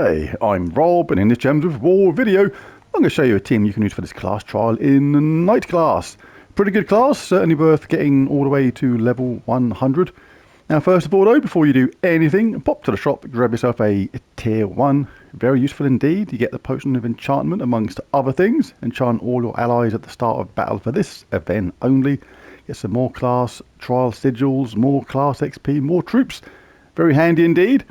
Hi, I'm Rob, and in this Gems of War video, I'm going to show you a team you can use for this class trial in Knight class. Pretty good class, certainly worth getting all the way to level 100. Now first of all though, before you do anything, pop to the shop, grab yourself a tier 1. Very useful indeed. You get the Potion of Enchantment amongst other things. Enchant all your allies at the start of battle for this event only. Get some more class trial sigils, more class XP, more troops. Very handy indeed.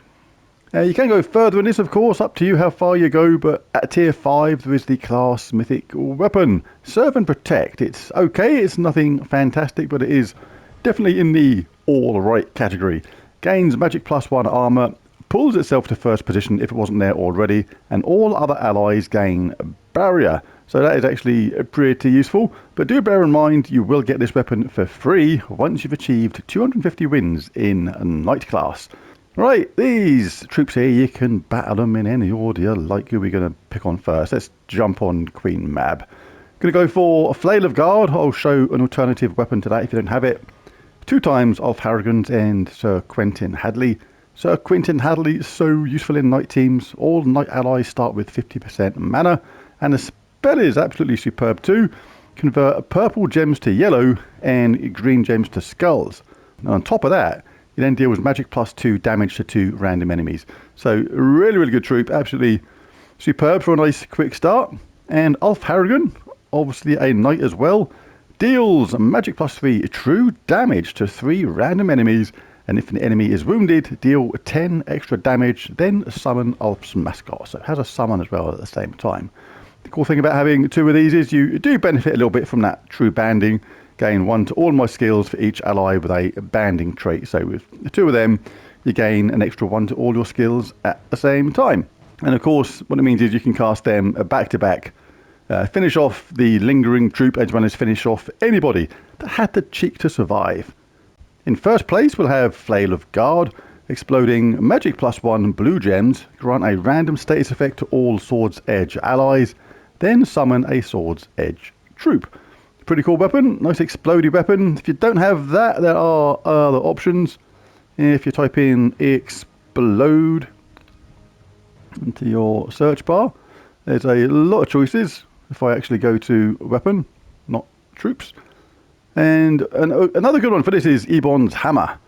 You can go further in this, of course, up to you how far you go, but at tier 5 there is the class mythic weapon. Serve and Protect. It's okay, it's nothing fantastic, but it is definitely in the alright category. Gains magic +1 armor, pulls itself to first position if it wasn't there already, and all other allies gain barrier. So that is actually pretty useful, but do bear in mind you will get this weapon for free once you've achieved 250 wins in Knight class. Right, these troops here, you can battle them in any order you like. Who are we going to pick on first? Let's jump on Queen Mab. Going to go for a Flail of Guard. I'll show an alternative weapon to that if you don't have it. 2 times Ulf Harrigan and Sir Quentin Hadley. Sir Quentin Hadley is so useful in Knight teams. All Knight allies start with 50% mana, and the spell is absolutely superb too. Convert purple gems to yellow and green gems to skulls. And on top of that, it then deals magic +2 damage to 2 random enemies. So really good troop, absolutely superb for a nice quick start. And Ulf Harrigan, obviously a knight as well, deals magic +3 true damage to 3 random enemies, and if an enemy is wounded, deal 10 extra damage, then summon Ulf's mascot. So it has a summon as well at the same time. The cool thing about having 2 of these is you do benefit a little bit from that true banding. Gain 1 to all my skills for each ally with a banding trait. So with the 2 of them, you gain an extra 1 to all your skills at the same time. And of course, what it means is you can cast them back to back. Finish off the lingering troop as well as finish off anybody that had the cheek to survive. In first place, we'll have Flail of Guard. Exploding magic +1 blue gems. Grant a random status effect to all Sword's Edge allies. Then summon a Sword's Edge troop. Pretty cool weapon, nice explodey weapon. If you don't have that, there are other options. If you type in explode into your search bar, there's a lot of choices. If I actually go to weapon, not troops. And another good one for this is Ebon's Hammer.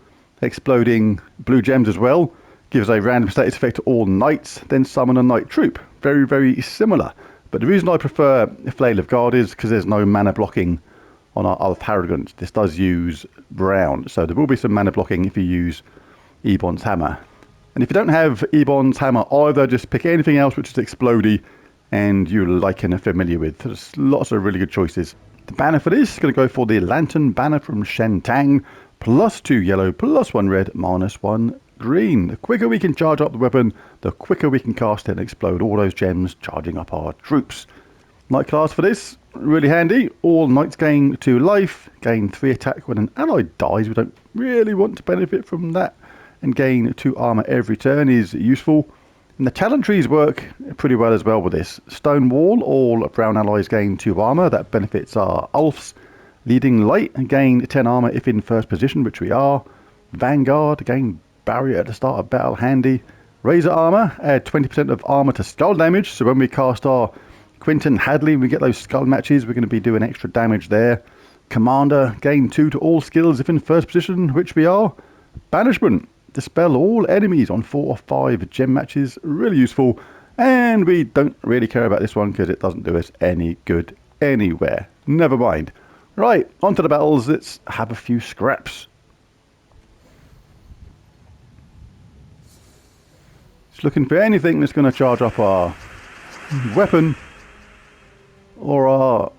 Exploding blue gems as well. Gives a random status effect to all knights, then summon a knight troop. Very similar. But the reason I prefer Flail of Guard is because there's no mana blocking on our Ulf Harrigan. This does use brown, so there will be some mana blocking if you use Ebon's Hammer. And if you don't have Ebon's Hammer either, just pick anything else which is explodey and you like and are familiar with. There's lots of really good choices. The banner for this is going to go for the Lantern Banner from Shentang. +2 yellow, +1 red, -1 green. The quicker we can charge up the weapon, the quicker we can cast it and explode all those gems, charging up our troops. Knight class for this, really handy. All knights gain 2 life, gain 3 attack when an ally dies. We don't really want to benefit from that. And gain 2 armor every turn is useful. And the talent trees work pretty well as well with this. Stone Wall, all brown allies gain 2 armor. That benefits our Ulfs. Leading Light, gain 10 armor if in first position, which we are. Vanguard, gain barrier at the start of battle, handy. Razor Armor, add 20% of armor to skull damage, so when we cast our Quentin Hadley, we get those skull matches, we're going to be doing extra damage there. Commander, gain 2 to all skills if in first position, which we are. Banishment, dispel all enemies on 4 or 5 gem matches, really useful. And we don't really care about this one because it doesn't do us any good anywhere. Never mind. Right, on to the battles, let's have a few scraps. Looking for anything that's going to charge up our weapon or our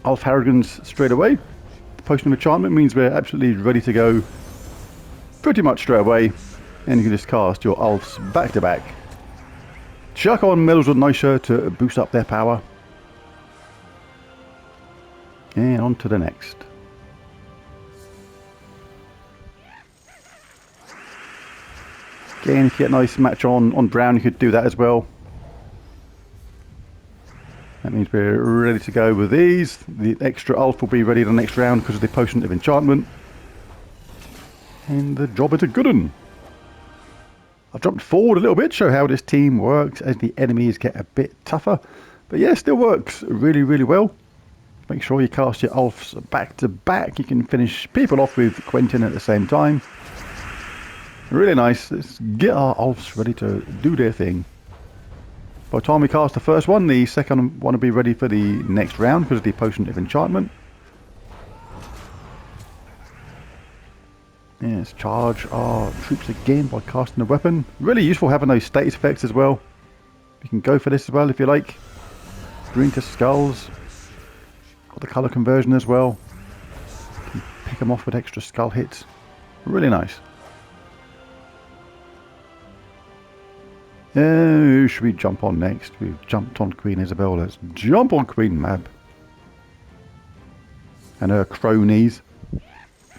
Ulf Harrigans straight away. The Potion of Enchantment means we're absolutely ready to go pretty much straight away, and you can just cast your Ulfs back to back. Chuck on Medals of Nysha to boost up their power, and on to the next. Again, if you get a nice match on brown, you could do that as well. That means we're ready to go with these. The extra Ulf will be ready the next round because of the Potion of Enchantment. And the job is a good one. I've jumped forward a little bit to show how this team works as the enemies get a bit tougher. But yeah, still works really, really well. Make sure you cast your Ulfs back to back. You can finish people off with Quentin at the same time. Really nice. Let's get our Ulfs ready to do their thing. By the time we cast the first one, the second one will be ready for the next round because of the Potion of Enchantment. Yeah, let's charge our troops again by casting a weapon. Really useful having those status effects as well. You can go for this as well if you like. Green to skulls. Got the colour conversion as well. You can pick them off with extra skull hits. Really nice. Who should we jump on next? We've jumped on Queen Isabel. Let's jump on Queen Mab. And her cronies.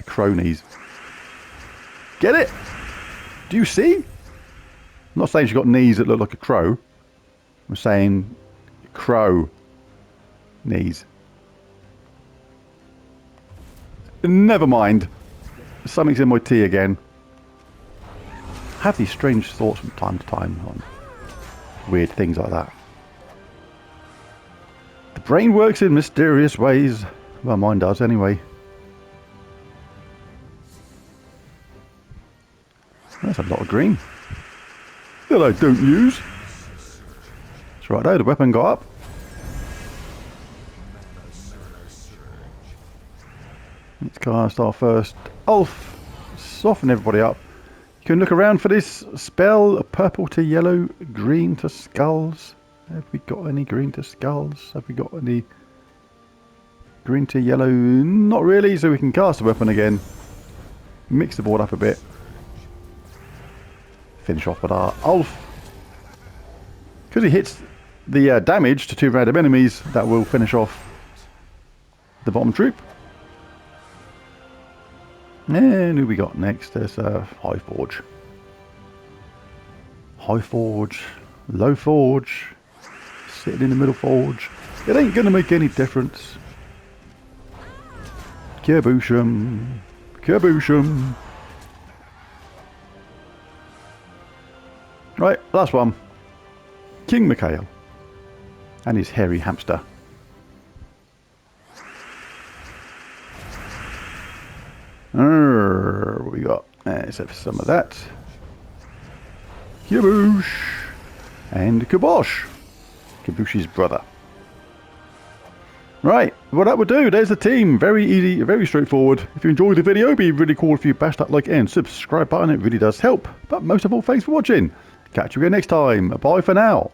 Cronies. Get it? Do you see? I'm not saying she's got knees that look like a crow. I'm saying crow knees. Never mind. Something's in my tea again. I have these strange thoughts from time to time on weird things like that. The brain works in mysterious ways. Well, mine does anyway. That's a lot of green that I don't use. That's right though, the weapon got up. Let's cast our first Ulf. Soften everybody up. You can look around for this spell. Purple to yellow, green to skulls. Have we got any green to skulls? Have we got any green to yellow? Not really, so we can cast the weapon again. Mix the board up a bit. Finish off with our Ulf. Because he hits the damage to 2 random enemies, that will finish off the bottom troop. And who we got next? There's High Forge. High Forge. Low Forge. Sitting in the middle Forge. It ain't going to make any difference. Kaboosham. Kaboosham. Right, last one. King Mikhail. And his hairy hamster. What we got? Let's have some of that. Kaboosh. And Kabosh. Kaboosh's brother. Right, well that would do. There's the team. Very easy, very straightforward. If you enjoyed the video, it'd be really cool if you bash that like and subscribe button. It really does help. But most of all, thanks for watching. Catch you again next time. Bye for now.